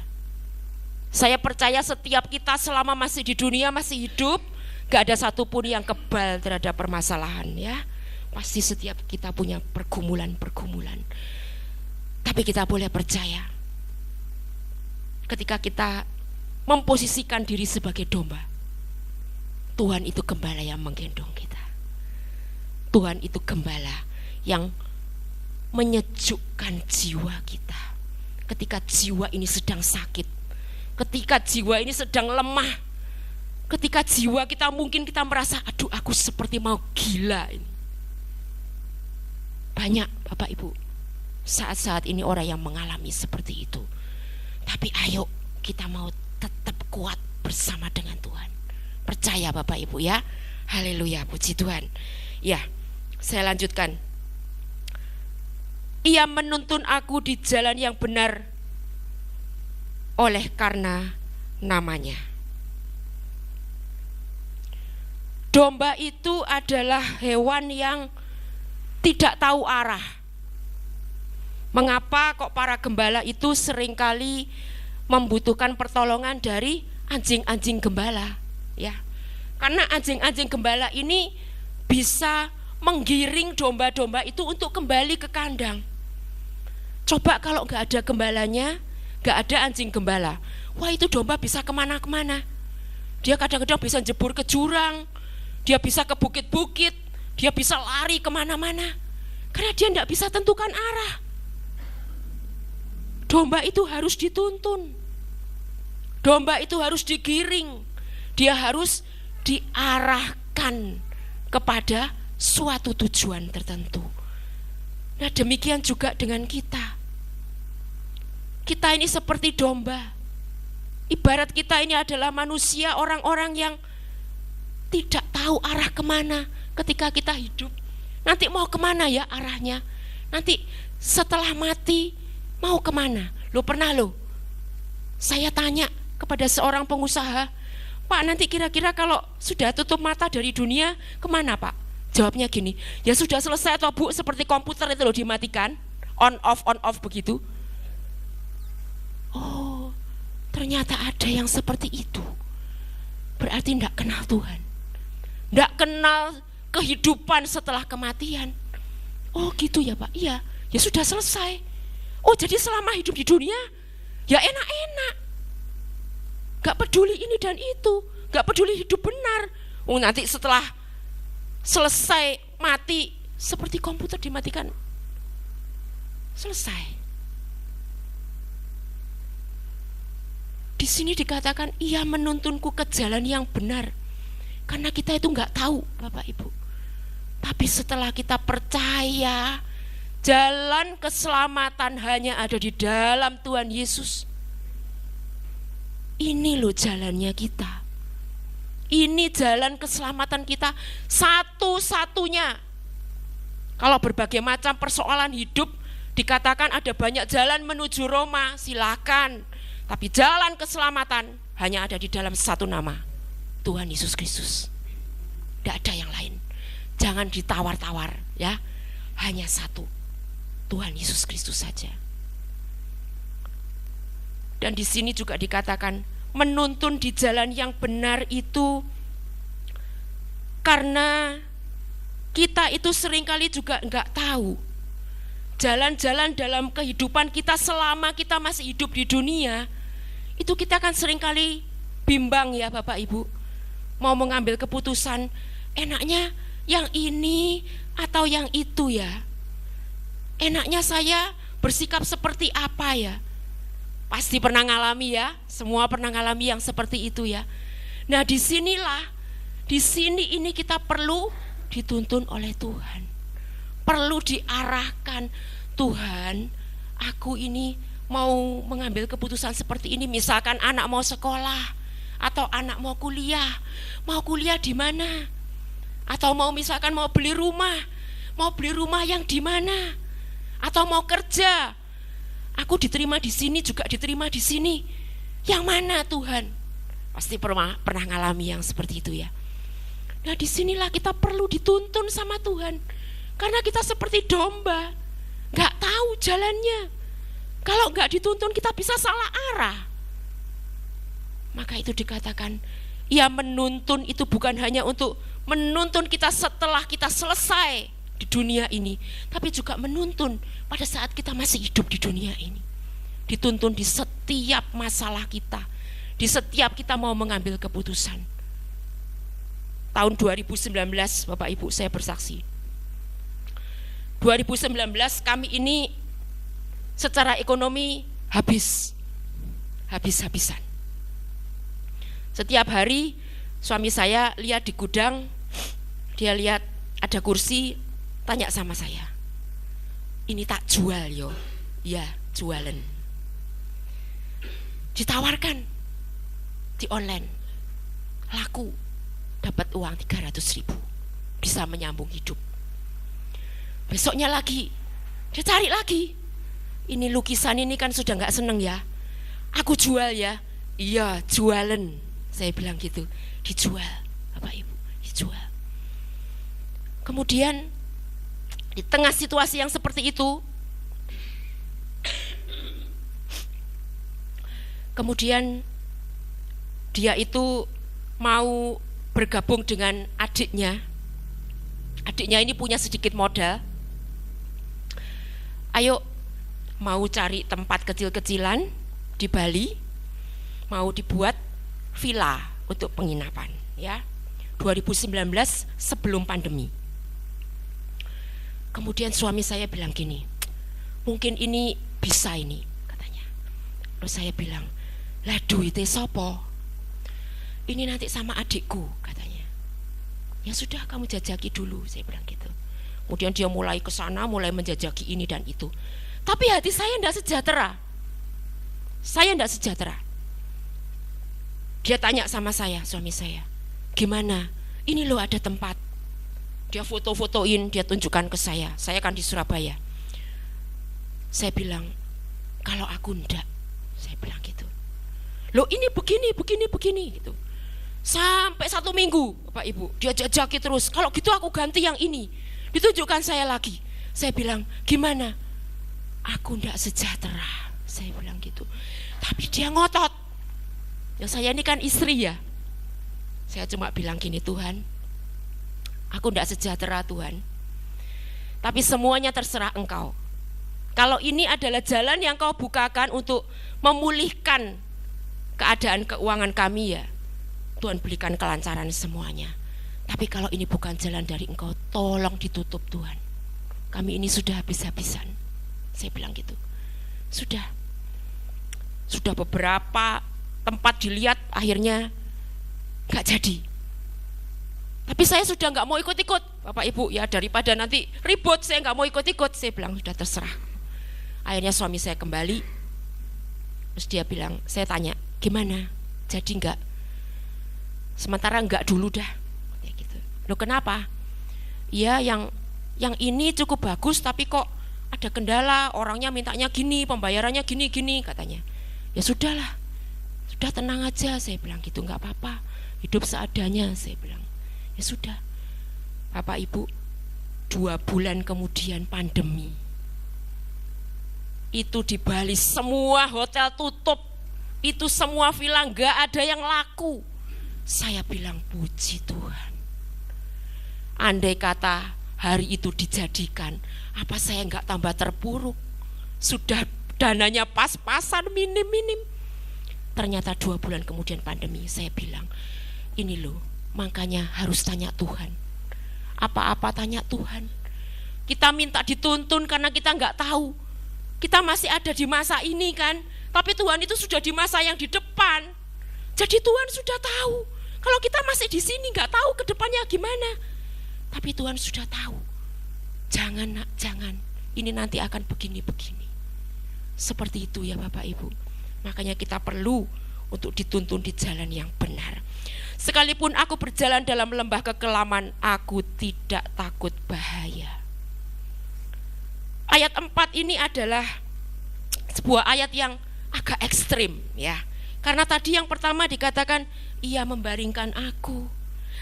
Saya percaya setiap kita selama masih di dunia, masih hidup, gak ada satupun yang kebal terhadap permasalahan ya. Pasti setiap kita punya pergumulan-pergumulan. Tapi kita boleh percaya, ketika kita memposisikan diri sebagai domba, Tuhan itu gembala yang menggendong kita. Tuhan itu gembala yang menyejukkan jiwa kita. Ketika jiwa ini sedang sakit, ketika jiwa ini sedang lemah, ketika jiwa kita mungkin kita merasa, aduh aku seperti mau gila ini. Banyak Bapak Ibu saat-saat ini orang yang mengalami seperti itu. Tapi ayo kita mau tetap kuat bersama dengan Tuhan. Percaya Bapak Ibu ya. Haleluya, puji Tuhan. Ya, saya lanjutkan. Ia menuntun aku di jalan yang benar oleh karena namanya. Domba itu adalah hewan yang tidak tahu arah. Mengapa kok para gembala itu seringkali membutuhkan pertolongan dari anjing-anjing gembala? Ya, karena anjing-anjing gembala ini bisa menggiring domba-domba itu untuk kembali ke kandang. Coba kalau nggak ada gembalanya, nggak ada anjing gembala, wah itu domba bisa kemana-kemana. Dia kadang-kadang bisa jebur ke jurang, dia bisa ke bukit-bukit, dia bisa lari kemana-mana, karena dia nggak bisa tentukan arah. Domba itu harus dituntun, domba itu harus digiring, dia harus diarahkan kepada suatu tujuan tertentu. Nah demikian juga dengan kita. Kita ini seperti domba. Ibarat kita ini adalah manusia, orang-orang yang tidak tahu arah kemana ketika kita hidup. Nanti mau kemana ya arahnya? Nanti setelah mati mau kemana? Saya tanya kepada seorang pengusaha, Pak nanti kira-kira kalau sudah tutup mata dari dunia kemana Pak? Jawabnya gini, ya sudah selesai atau Bu, seperti komputer itu loh dimatikan, on off begitu. Oh, ternyata ada yang seperti itu. Berarti tidak kenal Tuhan, tidak kenal kehidupan setelah kematian. Oh gitu ya Pak, iya, ya sudah selesai. Oh jadi selama hidup di dunia, ya enak-enak, gak peduli ini dan itu, gak peduli hidup benar. Oh nanti setelah selesai mati seperti komputer dimatikan, selesai. Di sini dikatakan ia menuntunku ke jalan yang benar, karena kita itu nggak tahu Bapak Ibu. Tapi setelah kita percaya jalan keselamatan hanya ada di dalam Tuhan Yesus, ini loh jalannya kita. Ini jalan keselamatan kita satu-satunya. Kalau berbagai macam persoalan hidup dikatakan ada banyak jalan menuju Roma, silakan. Tapi jalan keselamatan hanya ada di dalam satu nama, Tuhan Yesus Kristus. Tidak ada yang lain. Jangan ditawar-tawar ya. Hanya satu, Tuhan Yesus Kristus saja. Dan di sini juga dikatakan menuntun di jalan yang benar itu karena kita itu seringkali juga enggak tahu jalan-jalan dalam kehidupan kita selama kita masih hidup di dunia. Itu kita kan seringkali bimbang ya Bapak Ibu, mau mengambil keputusan enaknya yang ini atau yang itu ya. Enaknya saya bersikap seperti apa ya. Pasti pernah ngalami ya, semua pernah ngalami yang seperti itu ya. Nah di sini ini kita perlu dituntun oleh Tuhan. Perlu diarahkan, Tuhan, aku ini mau mengambil keputusan seperti ini. Misalkan anak mau sekolah, atau anak mau kuliah di mana? Atau misalkan mau beli rumah yang di mana? Atau mau kerja, aku diterima di sini juga diterima di sini. Yang mana Tuhan? Pasti pernah ngalami yang seperti itu ya. Nah disinilah kita perlu dituntun sama Tuhan. Karena kita seperti domba, gak tahu jalannya. Kalau gak dituntun kita bisa salah arah. Maka itu dikatakan, Ia menuntun itu bukan hanya untuk menuntun kita setelah kita selesai di dunia ini, tapi juga menuntun pada saat kita masih hidup di dunia ini. Dituntun di setiap masalah kita, di setiap kita mau mengambil keputusan. Tahun 2019, Bapak Ibu, saya bersaksi. 2019 kami ini secara ekonomi habis-habisan. Setiap hari suami saya lihat di gudang, dia lihat ada kursi, tanya sama saya, ini tak jual yo? Ya, jualan. Ditawarkan di online, laku, dapat uang 300.000, bisa menyambung hidup. Besoknya lagi, dia cari lagi, ini lukisan ini kan sudah gak seneng ya, aku jual ya. Iya, jualan. Saya bilang gitu, dijual, Bapak Ibu, dijual. Kemudian di tengah situasi yang seperti itu, kemudian dia itu mau bergabung dengan adiknya. Adiknya ini punya sedikit modal. Ayo, mau cari tempat kecil-kecilan di Bali, mau dibuat villa untuk penginapan ya. 2019 sebelum pandemi. Kemudian suami saya bilang gini, mungkin ini bisa ini katanya. Terus saya bilang, lah duitnya sopo? Ini nanti sama adikku katanya. Ya sudah, kamu jajaki dulu, saya bilang gitu. Kemudian dia mulai ke sana, mulai menjajaki ini dan itu. Tapi hati saya tidak sejahtera. Saya tidak sejahtera. Dia tanya sama saya, suami saya, gimana? Ini loh ada tempat. Dia foto-fotoin, dia tunjukkan ke saya kan di Surabaya. Saya bilang, kalau aku enggak, saya bilang gitu. Loh ini begini gitu. Sampai 1 minggu, Bapak Ibu, dia jajaki terus. Kalau gitu aku ganti yang ini. Ditunjukkan saya lagi. Saya bilang, gimana? Aku enggak sejahtera, saya bilang gitu. Tapi dia ngotot. Ya saya ini kan istri ya. Saya cuma bilang gini, Tuhan, aku tidak sejahtera Tuhan, tapi semuanya terserah Engkau. Kalau ini adalah jalan yang Kau bukakan untuk memulihkan keadaan keuangan kami ya, Tuhan berikan kelancaran semuanya. Tapi kalau ini bukan jalan dari Engkau, tolong ditutup Tuhan. Kami ini sudah habis-habisan. Saya bilang gitu. Sudah beberapa tempat dilihat, akhirnya gak jadi. Tapi saya sudah gak mau ikut-ikut, Bapak Ibu ya, daripada nanti ribut, saya gak mau ikut-ikut. Saya bilang sudah terserah. Akhirnya suami saya kembali. Terus dia bilang, saya tanya, gimana? Jadi enggak? Sementara enggak dulu dah. Kayak gitu. Loh kenapa? Iya, yang ini cukup bagus, tapi kok ada kendala, orangnya mintanya gini, pembayarannya gini katanya. Ya sudahlah, sudah tenang aja, saya bilang gitu, enggak apa-apa, hidup seadanya, saya bilang. Ya sudah, Bapak Ibu, 2 bulan kemudian pandemi. Itu di Bali semua hotel tutup, itu semua villa enggak ada yang laku. Saya bilang puji Tuhan. Andai kata hari itu dijadikan, apa saya enggak tambah terpuruk? Sudah dananya pas-pasan, minim-minim. Ternyata 2 bulan kemudian pandemi. Saya bilang, ini loh, makanya harus tanya Tuhan. Apa-apa tanya Tuhan. Kita minta dituntun karena kita enggak tahu. Kita masih ada di masa ini kan, Tapi Tuhan itu sudah di masa yang di depan. Jadi Tuhan sudah tahu. Kalau kita masih di sini nggak tahu ke depannya gimana. Tapi Tuhan sudah tahu. Jangan nak, jangan. Ini nanti akan begini-begini. Seperti itu ya Bapak Ibu. Makanya kita perlu untuk dituntun di jalan yang benar. Sekalipun aku berjalan dalam lembah kekelaman, aku tidak takut bahaya. Ayat 4 ini adalah sebuah ayat yang agak ekstrim ya. Karena tadi yang pertama dikatakan, ia membaringkan aku,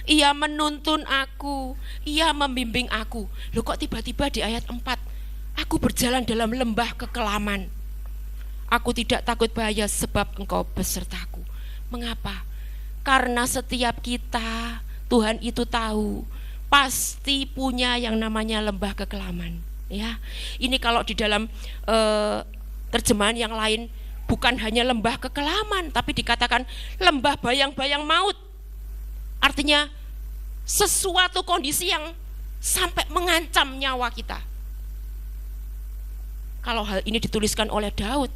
ia menuntun aku, ia membimbing aku. Loh kok tiba-tiba di ayat 4, aku berjalan dalam lembah kekelaman, aku tidak takut bahaya sebab engkau besertaku. Mengapa? Karena setiap kita, Tuhan itu tahu, pasti punya yang namanya lembah kekelaman ya. Ini kalau di dalam terjemahan yang lain, bukan hanya lembah kekelaman, tapi dikatakan lembah bayang-bayang maut. Artinya sesuatu kondisi yang sampai mengancam nyawa kita. Kalau hal ini dituliskan oleh Daud,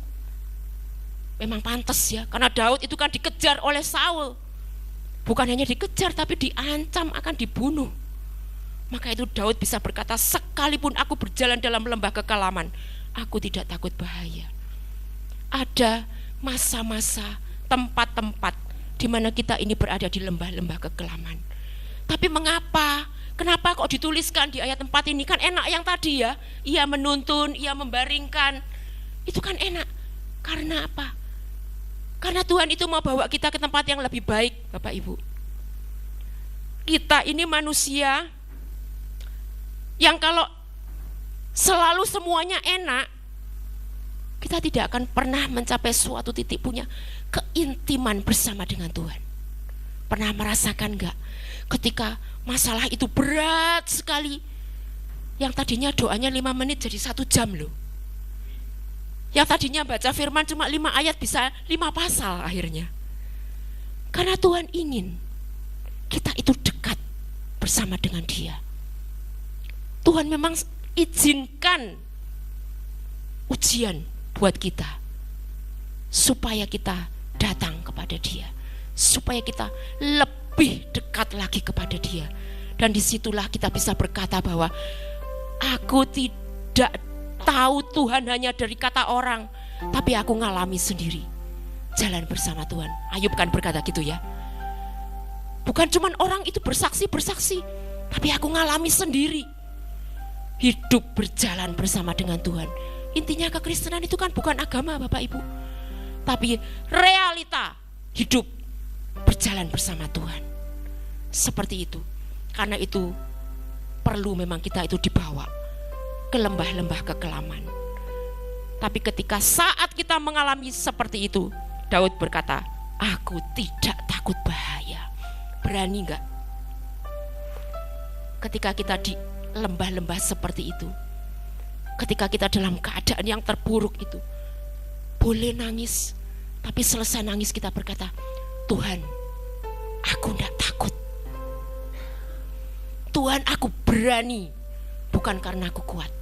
memang pantas ya, karena Daud itu kan dikejar oleh Saul. Bukan hanya dikejar, tapi diancam akan dibunuh. Maka itu Daud bisa berkata, sekalipun aku berjalan dalam lembah kekelaman, aku tidak takut bahaya. Ada masa-masa, tempat-tempat di mana kita ini berada di lembah-lembah kekelaman. Tapi mengapa? Kenapa kok dituliskan di ayat 4 ini? Kan enak yang tadi ya, ia menuntun, ia membaringkan. Itu kan enak. Karena apa? Karena Tuhan itu mau bawa kita ke tempat yang lebih baik, Bapak Ibu. Kita ini manusia yang kalau selalu semuanya enak, kita tidak akan pernah mencapai suatu titik punya keintiman bersama dengan Tuhan. Pernah merasakan enggak ketika masalah itu berat sekali, yang tadinya doanya 5 menit jadi 1 jam loh. Yang tadinya baca firman cuma 5 ayat bisa 5 pasal akhirnya. Karena Tuhan ingin kita itu dekat bersama dengan Dia. Tuhan memang izinkan ujian buat kita, supaya kita datang kepada Dia, supaya kita lebih dekat lagi kepada Dia. Dan disitulah kita bisa berkata bahwa aku tidak tahu Tuhan hanya dari kata orang, tapi aku ngalami sendiri jalan bersama Tuhan. Ayub kan berkata gitu ya. Bukan cuman orang itu bersaksi, tapi aku ngalami sendiri hidup berjalan bersama dengan Tuhan. Intinya kekristenan itu kan bukan agama Bapak Ibu, tapi realita hidup berjalan bersama Tuhan. Seperti itu. Karena itu perlu memang kita itu dibawa ke lembah-lembah kekelaman. Tapi ketika saat kita mengalami seperti itu, Daud berkata, aku tidak takut bahaya. Berani enggak? Ketika kita di lembah-lembah seperti itu, ketika kita dalam keadaan yang terburuk itu, boleh nangis, tapi selesai nangis kita berkata, Tuhan, aku tidak takut. Tuhan, aku berani, bukan karena aku kuat,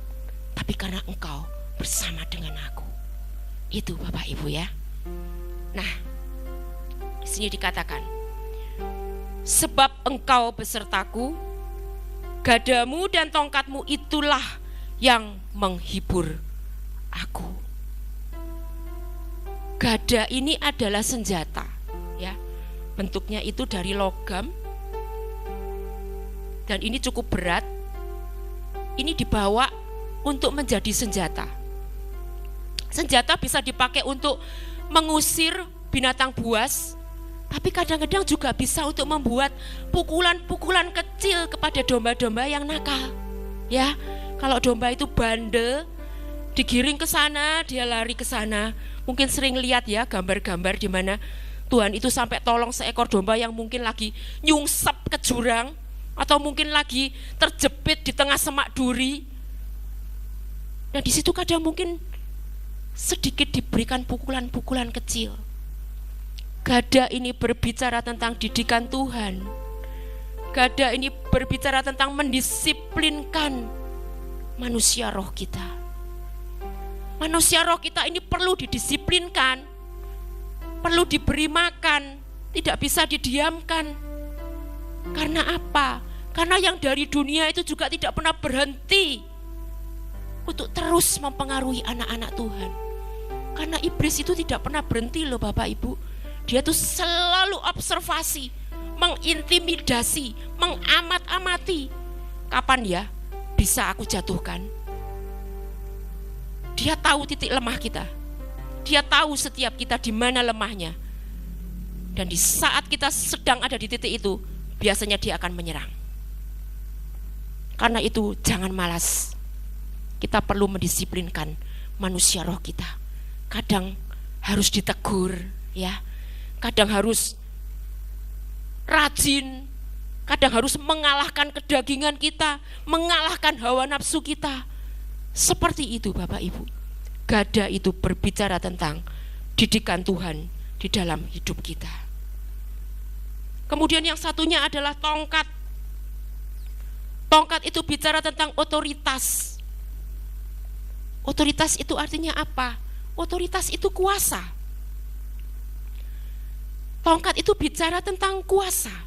tapi karena Engkau bersama dengan aku. Itu Bapak Ibu ya. Nah, di sini dikatakan, sebab Engkau besertaku, gadamu dan tongkatmu itulah yang menghibur aku. Gada ini adalah senjata ya. Bentuknya itu dari logam, dan ini cukup berat. Ini dibawa untuk menjadi senjata. Senjata bisa dipakai untuk mengusir binatang buas, tapi kadang-kadang juga bisa untuk membuat pukulan-pukulan kecil kepada domba-domba yang nakal. Ya, kalau domba itu bandel, digiring ke sana, dia lari ke sana. Mungkin sering lihat ya gambar-gambar di mana Tuhan itu sampai tolong seekor domba yang mungkin lagi nyungsep ke jurang, atau mungkin lagi terjepit di tengah semak duri. Nah, di situ kadang mungkin sedikit diberikan pukulan-pukulan kecil. Gada ini berbicara tentang didikan Tuhan. Gada ini berbicara tentang mendisiplinkan manusia roh kita. Manusia roh kita ini perlu didisiplinkan, perlu diberi makan, tidak bisa didiamkan. Karena apa? Karena yang dari dunia itu juga tidak pernah berhenti untuk terus mempengaruhi anak-anak Tuhan. Karena iblis itu tidak pernah berhenti loh Bapak Ibu. Dia tuh selalu observasi, mengintimidasi, mengamat-amati. Kapan ya bisa aku jatuhkan? Dia tahu titik lemah kita. Dia tahu setiap kita di mana lemahnya. Dan di saat kita sedang ada di titik itu, biasanya dia akan menyerang. Karena itu jangan malas. Kita perlu mendisiplinkan manusia roh kita. Kadang harus ditegur, ya. Kadang harus rajin. Kadang harus mengalahkan kedagingan kita, mengalahkan hawa nafsu kita. Seperti itu Bapak Ibu. Gada itu berbicara tentang didikan Tuhan di dalam hidup kita. Kemudian yang satunya adalah tongkat. Tongkat itu bicara tentang otoritas. Otoritas itu artinya apa? Otoritas itu kuasa. Tongkat itu bicara tentang kuasa.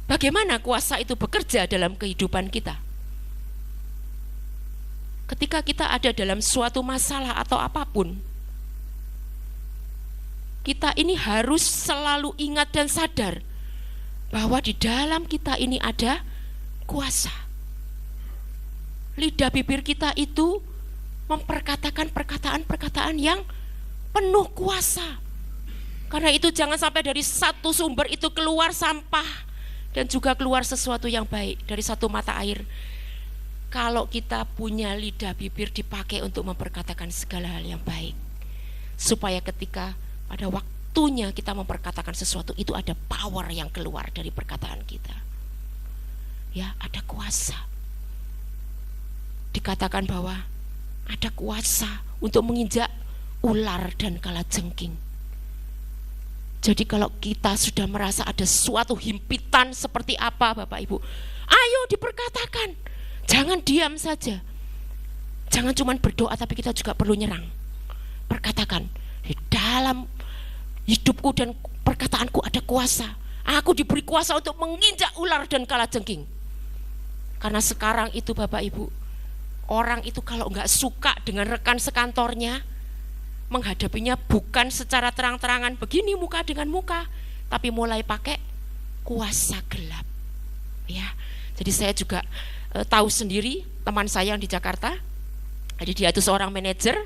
Bagaimana kuasa itu bekerja dalam kehidupan kita? Ketika kita ada dalam suatu masalah atau apapun, kita ini harus selalu ingat dan sadar bahwa di dalam kita ini ada kuasa. Lidah bibir kita itu memperkatakan perkataan-perkataan yang penuh kuasa. Karena itu jangan sampai dari satu sumber itu keluar sampah dan juga keluar sesuatu yang baik dari satu mata air. Kalau kita punya lidah bibir dipakai untuk memperkatakan segala hal yang baik, supaya ketika pada waktunya kita memperkatakan sesuatu itu ada power yang keluar dari perkataan kita. Ya, ada kuasa. Dikatakan bahwa ada kuasa untuk menginjak ular dan kalajengking. Jadi kalau kita sudah merasa ada suatu himpitan seperti apa Bapak Ibu, ayo diperkatakan. Jangan diam saja. Jangan cuma berdoa, tapi kita juga perlu nyerang. Perkatakan, di dalam hidupku dan perkataanku ada kuasa. Aku diberi kuasa untuk menginjak ular dan kalajengking. Karena sekarang itu Bapak Ibu, orang itu kalau nggak suka dengan rekan sekantornya, menghadapinya bukan secara terang-terangan begini muka dengan muka, tapi mulai pakai kuasa gelap. Ya, jadi saya juga tahu sendiri teman saya yang di Jakarta. Jadi dia itu seorang manajer,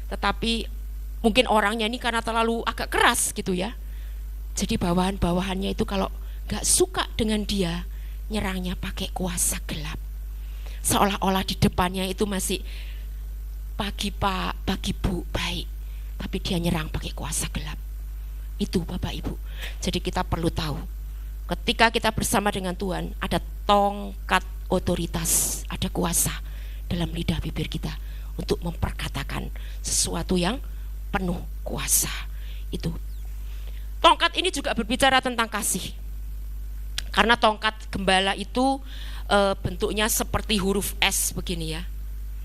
tetapi mungkin orangnya ini karena terlalu agak keras gitu ya. Jadi bawahan-bawahannya itu kalau gak suka dengan dia, nyerangnya pakai kuasa gelap. Seolah-olah di depannya itu masih pagi Pak, pagi Bu, baik. Tapi dia nyerang pakai kuasa gelap. Itu Bapak Ibu. Jadi kita perlu tahu, ketika kita bersama dengan Tuhan, ada tongkat otoritas, ada kuasa dalam lidah bibir kita untuk memperkatakan sesuatu yang penuh kuasa. Itu tongkat ini juga berbicara tentang kasih. Karena tongkat gembala itu bentuknya seperti huruf S begini ya.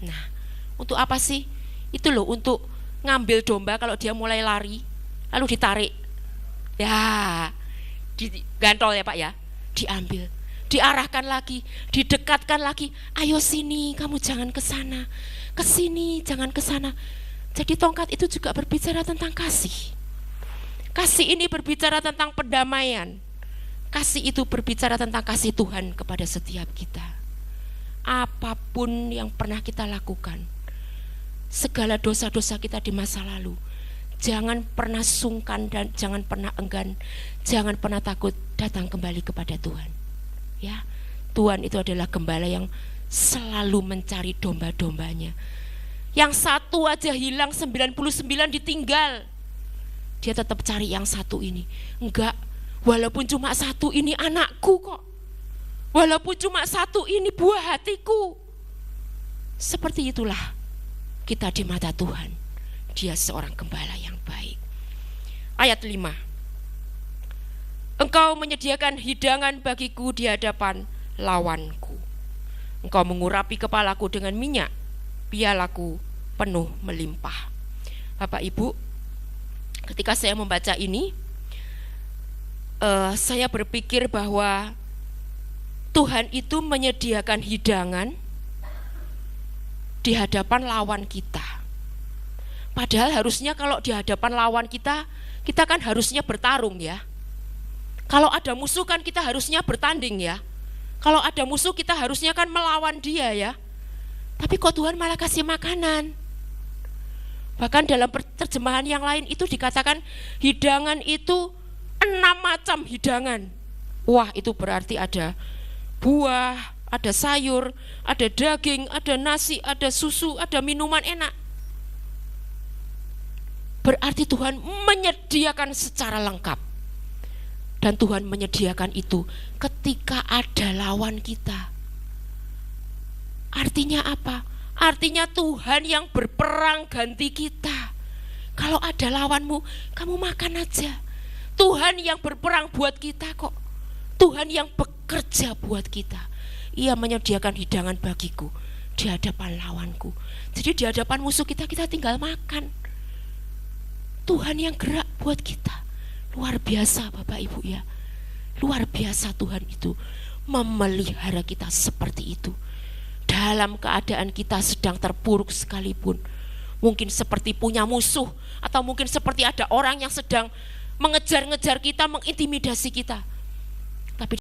Nah, untuk apa sih? Itu loh, untuk ngambil domba kalau dia mulai lari, lalu ditarik. Ya, digantol ya Pak ya, diambil, diarahkan lagi, didekatkan lagi. Ayo sini, kamu jangan ke sana, ke sini, jangan ke sana. Jadi tongkat itu juga berbicara tentang kasih. Kasih ini berbicara tentang pendamaian. Kasih itu berbicara tentang kasih Tuhan kepada setiap kita. Apapun yang pernah kita lakukan, segala dosa-dosa kita di masa lalu, jangan pernah sungkan dan jangan pernah enggan, jangan pernah takut datang kembali kepada Tuhan. Ya, Tuhan itu adalah gembala yang selalu mencari domba-dombanya. Yang satu aja hilang, 99 ditinggal, dia tetap cari yang satu ini. Enggak, walaupun cuma satu ini anakku kok, walaupun cuma satu ini buah hatiku. Seperti itulah kita di mata Tuhan. Dia seorang gembala yang baik. Ayat 5. Engkau menyediakan hidangan bagiku di hadapan lawanku. Engkau mengurapi kepalaku dengan minyak, pialaku penuh melimpah. Bapak Ibu, ketika saya membaca ini, saya berpikir bahwa Tuhan itu menyediakan hidangan di hadapan lawan kita. Padahal harusnya kalau di hadapan lawan kita, kita kan harusnya bertarung ya. Kalau ada musuh kan kita harusnya bertanding ya. Kalau ada musuh kita harusnya kan melawan dia ya. Tapi kok Tuhan malah kasih makanan. Bahkan dalam terjemahan yang lain itu dikatakan hidangan itu 6 macam hidangan. Wah, itu berarti ada buah, ada sayur, ada daging, ada nasi, ada susu, ada minuman enak. Berarti Tuhan menyediakan secara lengkap. Dan Tuhan menyediakan itu ketika ada lawan kita. Artinya apa? Artinya Tuhan yang berperang ganti kita. Kalau ada lawanmu, kamu makan aja. Tuhan yang berperang buat kita kok. Tuhan yang bekerja buat kita. Ia menyediakan hidangan bagiku di hadapan lawanku. Jadi di hadapan musuh kita tinggal makan. Tuhan yang gerak buat kita. Luar biasa Bapak Ibu ya. Luar biasa Tuhan itu memelihara kita seperti itu. Dalam keadaan kita sedang terpuruk sekalipun. Mungkin seperti punya musuh, atau mungkin seperti ada orang yang sedang mengejar-ngejar kita, mengintimidasi kita.